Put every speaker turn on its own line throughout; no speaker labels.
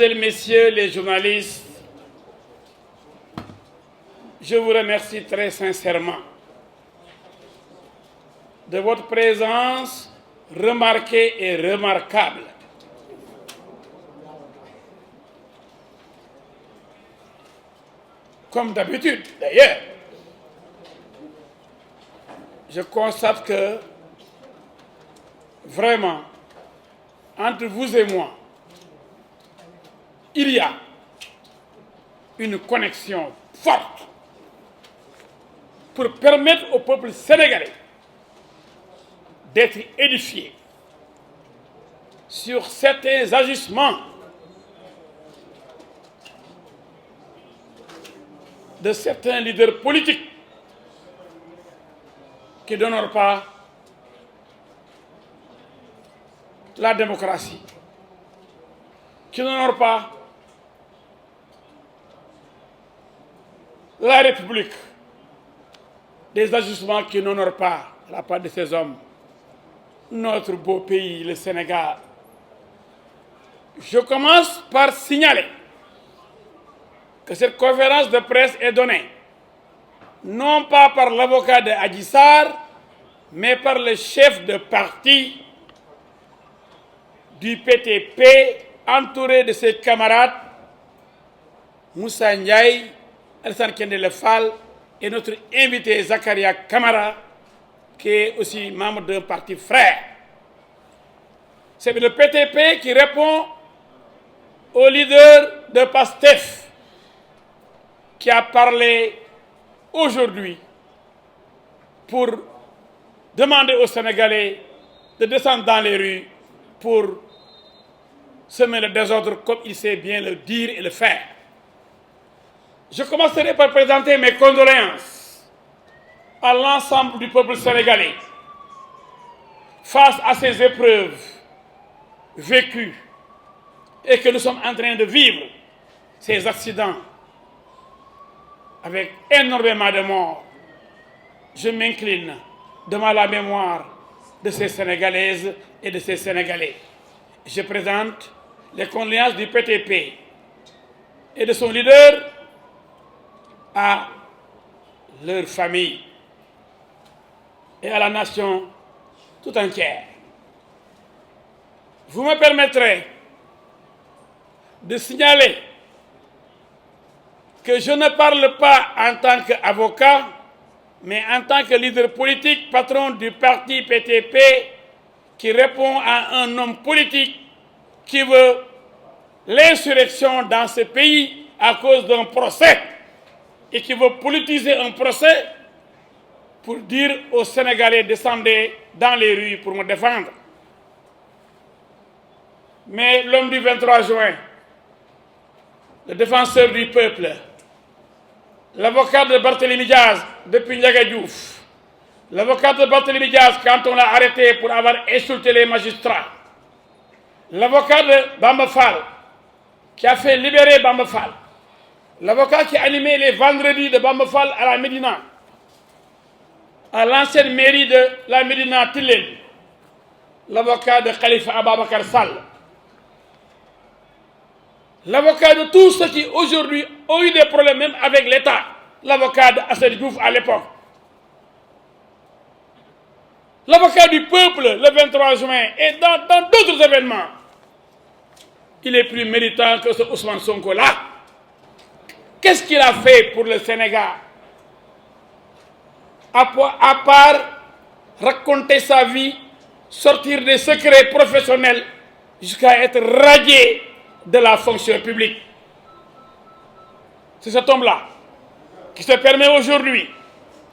et messieurs les journalistes, je vous remercie très sincèrement de votre présence remarquée et remarquable. Comme d'habitude, d'ailleurs, je constate que, vraiment, entre vous et moi, il y a une connexion forte pour permettre au peuple sénégalais d'être édifié sur certains agissements de certains leaders politiques qui n'honorent pas la démocratie, qui n'honorent pas la République, des ajustements qui n'honorent pas la part de ces hommes, notre beau pays, le Sénégal. Je commence par signaler que cette conférence de presse est donnée, non pas par l'avocat de Adji Sarr, mais par le chef de parti du PTP, entouré de ses camarades, Moussa Ndiaye, Alassane Kendele Fall, et notre invité Zakaria Kamara, qui est aussi membre d'un parti frère. C'est le PTP qui répond au leader de PASTEF, qui a parlé aujourd'hui pour demander aux Sénégalais de descendre dans les rues pour semer le désordre comme il sait bien le dire et le faire. Je commencerai par présenter mes condoléances à l'ensemble du peuple sénégalais face à ces épreuves vécues et que nous sommes en train de vivre, ces accidents avec énormément de morts. Je m'incline devant la mémoire de ces Sénégalaises et de ces Sénégalais. Je présente les condoléances du PTP et de son leader à leur famille et à la nation tout entière. Vous me permettrez de signaler que je ne parle pas en tant qu'avocat, mais en tant que leader politique, patron du parti PTP, qui répond à un homme politique qui veut l'insurrection dans ce pays à cause d'un procès et qui veut politiser un procès pour dire aux Sénégalais descendez dans les rues pour me défendre. Mais l'homme du 23 juin, le défenseur du peuple, l'avocat de Barthélémy Diaz depuis Ndiaga Diouf, l'avocat de Barthélémy Diaz quand on l'a arrêté pour avoir insulté les magistrats, l'avocat de Bamba Fall qui a fait libérer Bamba Fall, l'avocat qui a animé les vendredis de Bamba Fall à la Médina, à l'ancienne mairie de la Médina Tilène, l'avocat de Khalifa Ababakar Sall, l'avocat de tous ceux qui aujourd'hui ont eu des problèmes même avec l'État, l'avocat d'Assad Diouf à l'époque, l'avocat du peuple le 23 juin et dans d'autres événements, il est plus méritant que ce Ousmane Sonko-là. Qu'est-ce qu'il a fait pour le Sénégal à part raconter sa vie, sortir des secrets professionnels jusqu'à être radié de la fonction publique? C'est cet homme-là qui se permet aujourd'hui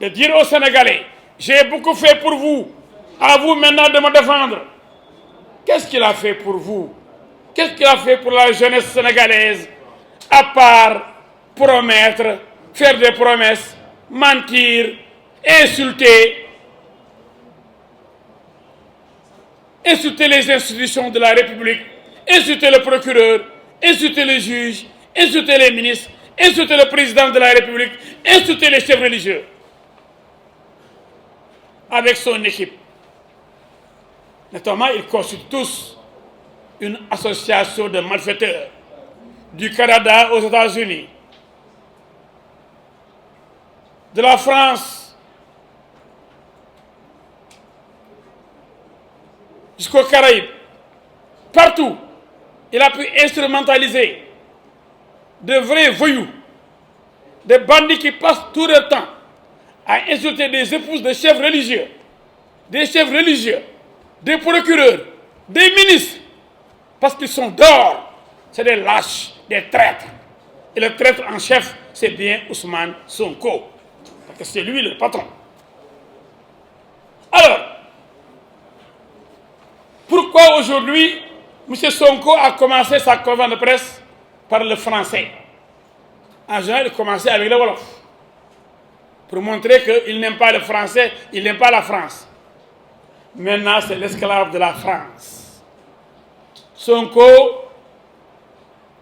de dire aux Sénégalais j'ai beaucoup fait pour vous, à vous maintenant de me défendre. Qu'est-ce qu'il a fait pour vous? Qu'est-ce qu'il a fait pour la jeunesse sénégalaise à part promettre, faire des promesses, mentir, insulter les institutions de la République, insulter le procureur, insulter les juges, insulter les ministres, insulter le président de la République, insulter les chefs religieux avec son équipe. Notamment, ils constituent tous une association de malfaiteurs du Canada aux États-Unis, de la France jusqu'aux Caraïbes, partout, il a pu instrumentaliser de vrais voyous, des bandits qui passent tout leur temps à insulter des épouses de chefs religieux, des procureurs, des ministres, parce qu'ils sont dehors. C'est des lâches, des traîtres. Et le traître en chef, c'est bien Ousmane Sonko, parce que c'est lui le patron. Alors, pourquoi aujourd'hui, M. Sonko a commencé sa conférence de presse par le français? En général, il commençait avec le Wolof, pour montrer qu'il n'aime pas le français, il n'aime pas la France. Maintenant, c'est l'esclave de la France. Sonko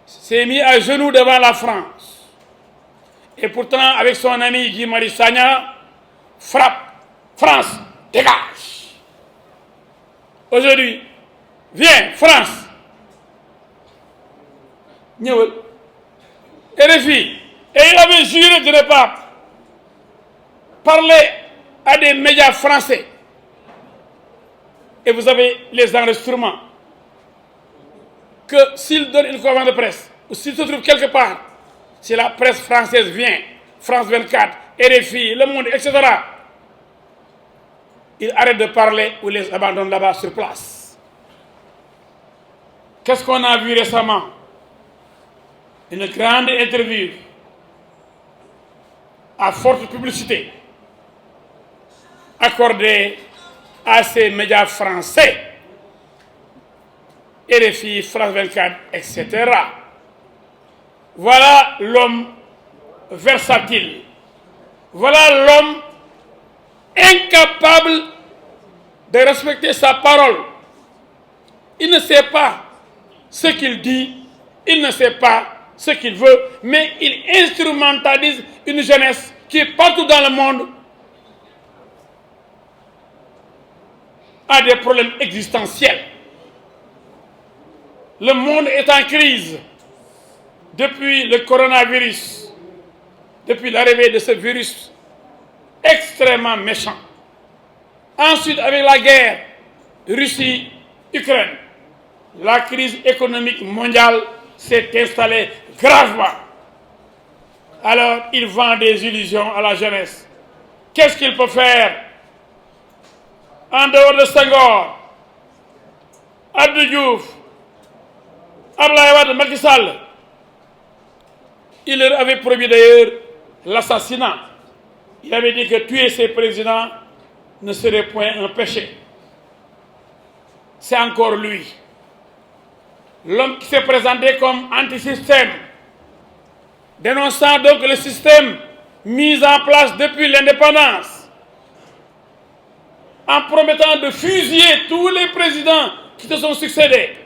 s'est mis à genoux devant la France. Et pourtant, avec son ami Guy Marius Sagna, frappe, France, dégage. Aujourd'hui, viens, France. Ñëwal. RFI. Et il avait juré de ne pas parler à des médias français. Et vous avez les enregistrements. Que s'il donne une conférence de presse, ou s'il se trouve quelque part, si la presse française vient, France 24, RFI, Le Monde, etc., il arrête de parler ou les abandonne là-bas sur place. Qu'est-ce qu'on a vu récemment? Une grande interview à forte publicité accordée à ces médias français, RFI, France 24, etc. Voilà l'homme versatile. Voilà l'homme incapable de respecter sa parole. Il ne sait pas ce qu'il dit, il ne sait pas ce qu'il veut, mais il instrumentalise une jeunesse qui est partout dans le monde a des problèmes existentiels. Le monde est en crise depuis le coronavirus, depuis l'arrivée de ce virus extrêmement méchant. Ensuite, avec la guerre Russie-Ukraine, la crise économique mondiale s'est installée gravement. Alors, il vend des illusions à la jeunesse. Qu'est-ce qu'il peut faire en dehors de Senghor, Abdou Diouf, Abdoulaye Wade, Macky Sall? Il leur avait promis d'ailleurs l'assassinat. Il avait dit que tuer ces présidents ne serait point un péché. C'est encore lui. L'homme qui s'est présenté comme anti-système, dénonçant donc le système mis en place depuis l'indépendance, en promettant de fusiller tous les présidents qui se sont succédés.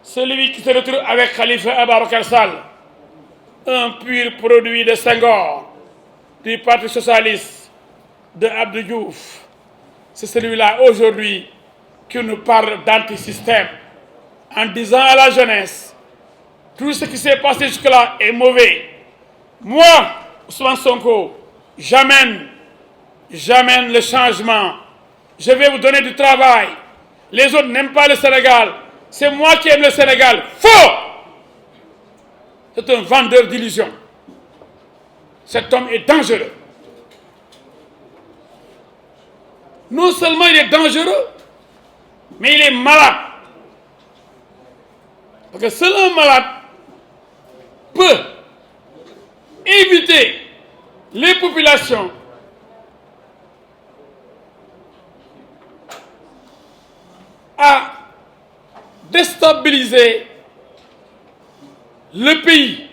Celui qui se retrouve avec Khalifa Ababacar Sall, un pur produit de Senghor, du Parti socialiste, de Abdou Diouf. C'est celui-là aujourd'hui qui nous parle d'antisystème, en disant à la jeunesse, tout ce qui s'est passé jusque-là est mauvais. Moi, Ousmane Sonko, j'amène le changement. Je vais vous donner du travail. Les autres n'aiment pas le Sénégal. C'est moi qui aime le Sénégal. Faux! C'est un vendeur d'illusions. Cet homme est dangereux. Non seulement il est dangereux, mais il est malade. Parce que seul un malade peut éviter les populations à déstabiliser le pays,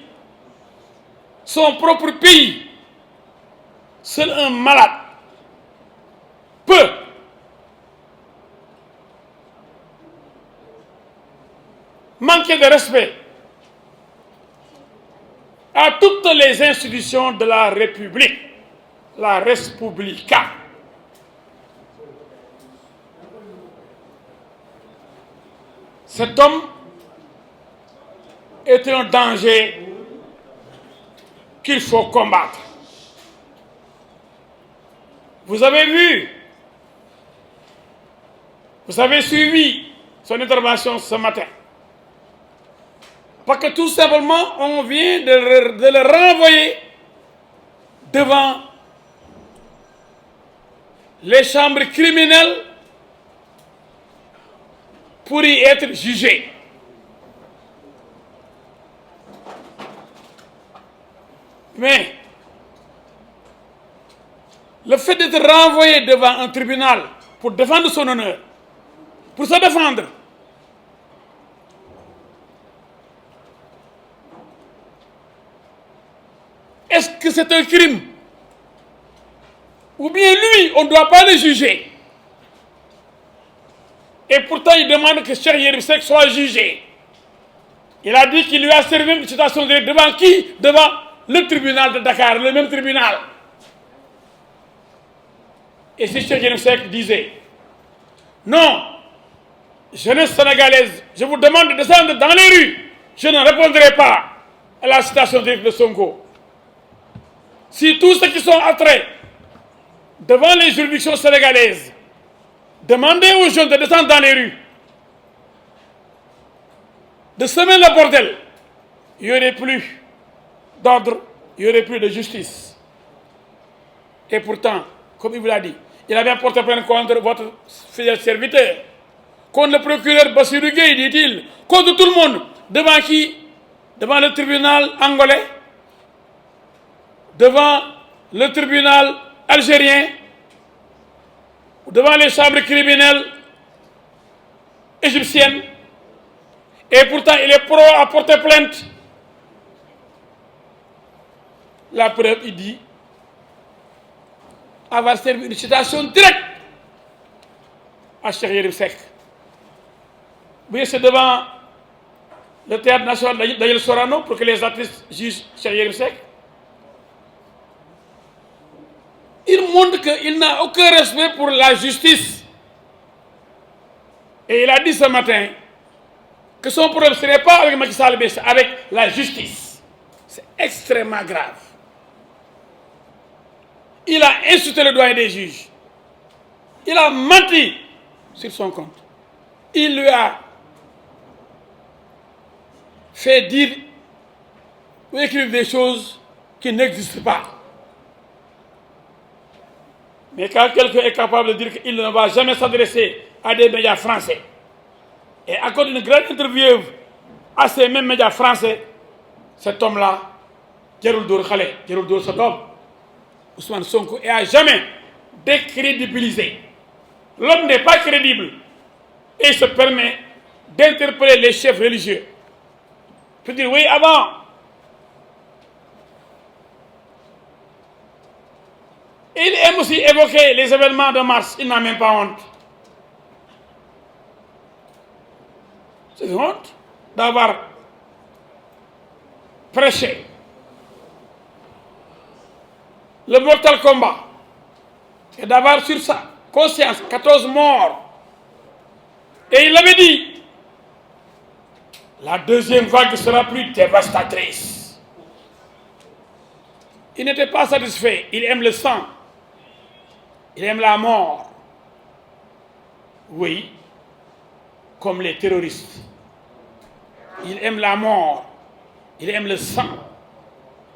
son propre pays. Seul un malade peut manquer de respect à toutes les institutions de la République, la Respublica. Cet homme est un danger qu'il faut combattre. Vous avez vu, vous avez suivi son intervention ce matin. Parce que tout simplement, on vient de le renvoyer devant les chambres criminelles pour y être jugé. Mais le fait d'être renvoyé devant un tribunal pour défendre son honneur, pour se défendre, est-ce que c'est un crime? Ou bien lui, on ne doit pas le juger? Et pourtant, il demande que Cheikh Yérim Seck soit jugé. Il a dit qu'il lui a servi une citation directe. Devant qui? Devant le tribunal de Dakar, le même tribunal. Et si Cheikh Yérim Seck disait, non, jeunesse sénégalaise, je vous demande de descendre dans les rues, je ne répondrai pas à la citation directe de Sonko. Si tous ceux qui sont attraits devant les juridictions sénégalaises demandaient aux jeunes de descendre dans les rues, de semer le bordel, il n'y aurait plus d'ordre, il n'y aurait plus de justice. Et pourtant, comme il vous l'a dit, il a bien porté plainte contre votre fidèle serviteur, contre le procureur Bassirou Gueye, dit-il, contre tout le monde. Devant qui? Devant le tribunal angolais, devant le tribunal algérien, devant les chambres criminelles égyptiennes. Et pourtant, il est pro à porter plainte. La preuve, il dit avoir servi une citation directe à Cheikh Yérim Seck. Oui, c'est devant le théâtre national d'Ayel Sorano pour que les artistes jugent Cheikh Yérim Seck. Il montre qu'il n'a aucun respect pour la justice. Et il a dit ce matin que son problème ne serait pas avec Macky Sall, mais avec la justice. C'est extrêmement grave. Il a insulté le doyen des juges. Il a menti sur son compte. Il lui a fait dire ou écrire des choses qui n'existent pas. Mais quand quelqu'un est capable de dire qu'il ne va jamais s'adresser à des médias français et accorde une grande interview à ces mêmes médias français, cet homme-là, Jarul Dor Khalé, Jarul Dor Sodom, Ousmane Sonko, est à jamais décrédibilisé. L'homme n'est pas crédible et se permet d'interpeller les chefs religieux. Je peux dire, oui, avant, il aime aussi évoquer les événements de mars, il n'a même pas honte. C'est une honte d'avoir prêché le mortal combat et d'avoir sur sa conscience 14 morts. Et il avait dit, la deuxième vague sera plus dévastatrice. Il n'était pas satisfait, il aime le sang, il aime la mort. Oui, comme les terroristes. Il aime la mort, il aime le sang.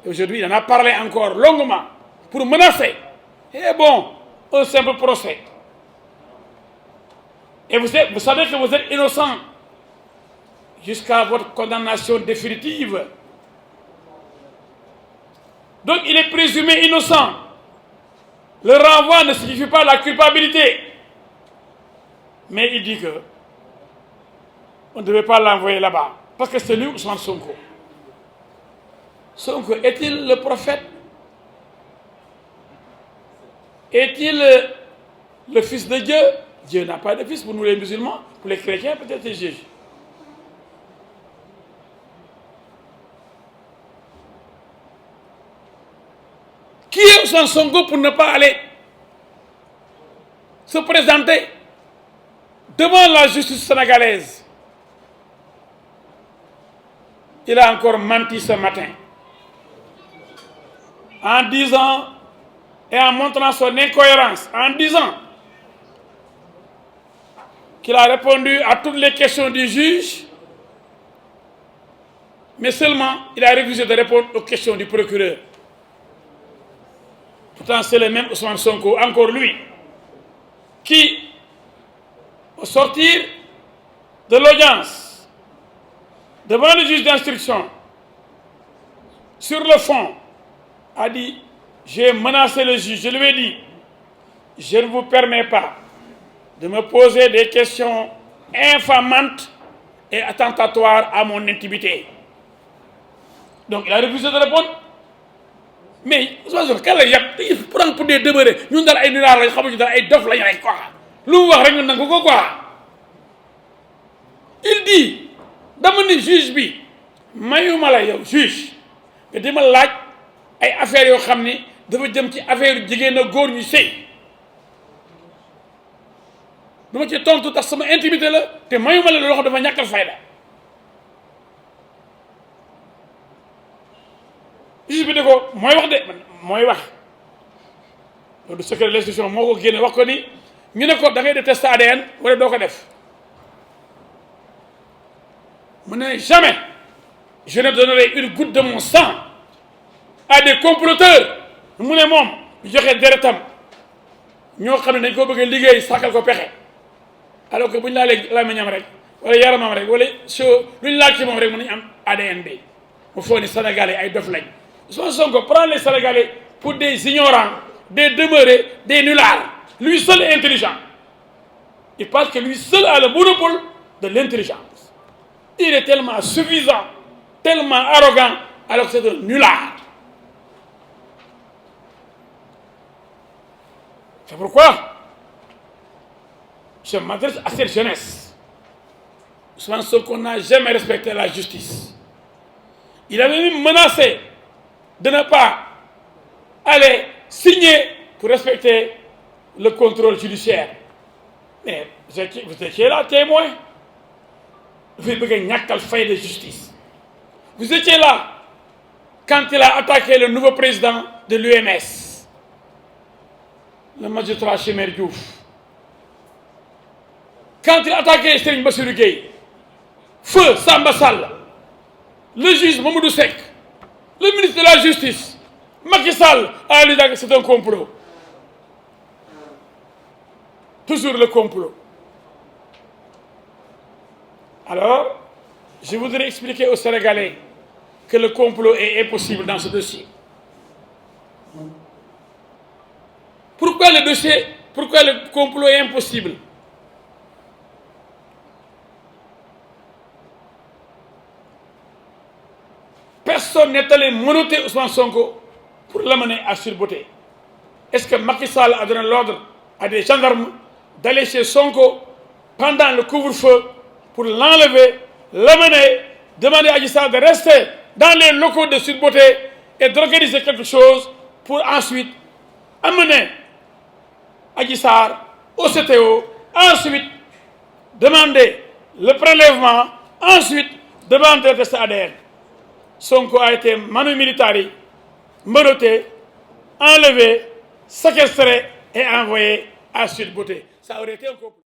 Et aujourd'hui, il en a parlé encore longuement pour menacer. Et bon, un simple procès. Et vous savez que vous êtes innocent jusqu'à votre condamnation définitive. Donc il est présumé innocent. Le renvoi ne signifie pas la culpabilité. Mais il dit que on ne devait pas l'envoyer là-bas. Parce que c'est lui Ousmane Sonko. Sonko, est-il le prophète? Est-il le fils de Dieu? Dieu n'a pas de fils pour nous les musulmans. Pour les chrétiens, peut-être c'est Jésus. Qui est Ousmane Sonko pour ne pas aller se présenter devant la justice sénégalaise? il a encore menti ce matin en disant et en montrant son incohérence, en disant qu'il a répondu à toutes les questions du juge, mais seulement il a refusé de répondre aux questions du procureur. Pourtant, c'est le même Ousmane Sonko, encore lui, qui, au sortir de l'audience, devant le juge d'instruction, sur le fond, a dit: j'ai menacé le juge, je lui ai dit, je ne vous permets pas de me poser des questions infamantes et attentatoires à mon intimité. Donc il a refusé de répondre. Mais kan la yàpp il prend pour des demeurés ñun daal ay nulaar lañ xamuñu daal ay dof lañ rek quoi lu mu wax rek ñu nangu ko quoi. Il dit dama ni juge bi mayuma la yow juge nga di ma laaj ay affaires yoo xam ni dafa jëm ci affaire jigéen a góor ñu sëy dama ci tontu tax sama intimité la te mayuma la loo xam dafa ñàkkal fayda. juge bi ne ko mooy wax de mooy wax loolu secret de l'instruction moo ko génne wax ko ni ñu ne ko da ngay def test ADN wala doo ko def mu ne jamais je ne donnerai une goutte de mon sang à des comploteurs mu ne moom ñu joxe deretam ñoo xam ne dañ ko bëgg a liggéey sàkkal ko pexe alors que bu ñu laalee làmmiñam rek wala yaramam rek wala lu ñu laaj ci moom rek mën nañu am ADN bi mu foog ni Sénégalais ay dof lañ. Ousmane Sonko prend les Sénégalais pour des ignorants, des demeurés, des nullards. Lui seul est intelligent. Il pense que lui seul a le monopole de l'intelligence. Il est tellement suffisant, tellement arrogant, alors que c'est un nullard. C'est pourquoi je m'adresse à cette jeunesse. Ousmane Sonko n'a jamais respecté la justice. Il avait même menacé de ne pas aller signer pour respecter le contrôle judiciaire. Mais vous étiez là, témoin. Vous avez ñàkkal fay de justice. Vous étiez là quand il a attaqué le nouveau président de l'UMS, le magistrat Chimère Diouf. Quand il a attaqué Serigne Bassirou Gueye, feu Samba Sall, le juge Mamadou Seck, le ministre de la Justice, Macky Sall, a dit que c'est un complot. Toujours le complot. Alors, je voudrais expliquer aux Sénégalais que le complot est impossible dans ce dossier. Pourquoi le complot est impossible? Personne n'est allé menotter Ousmane Sonko pour l'amener à Sud-Beauté. Est-ce que Macky Sall a donné l'ordre à des gendarmes d'aller chez Sonko pendant le couvre-feu pour l'enlever, l'amener, demander à Adji Sarr de rester dans les locaux de Sud-Beauté et d'organiser quelque chose pour ensuite amener Adji Sarr au CTO, ensuite demander le prélèvement, ensuite demander le test ADN. Sonko a été manu militari, menotté, enlevé, séquestré et envoyé à Sud-Beauté. Ça aurait été un complot.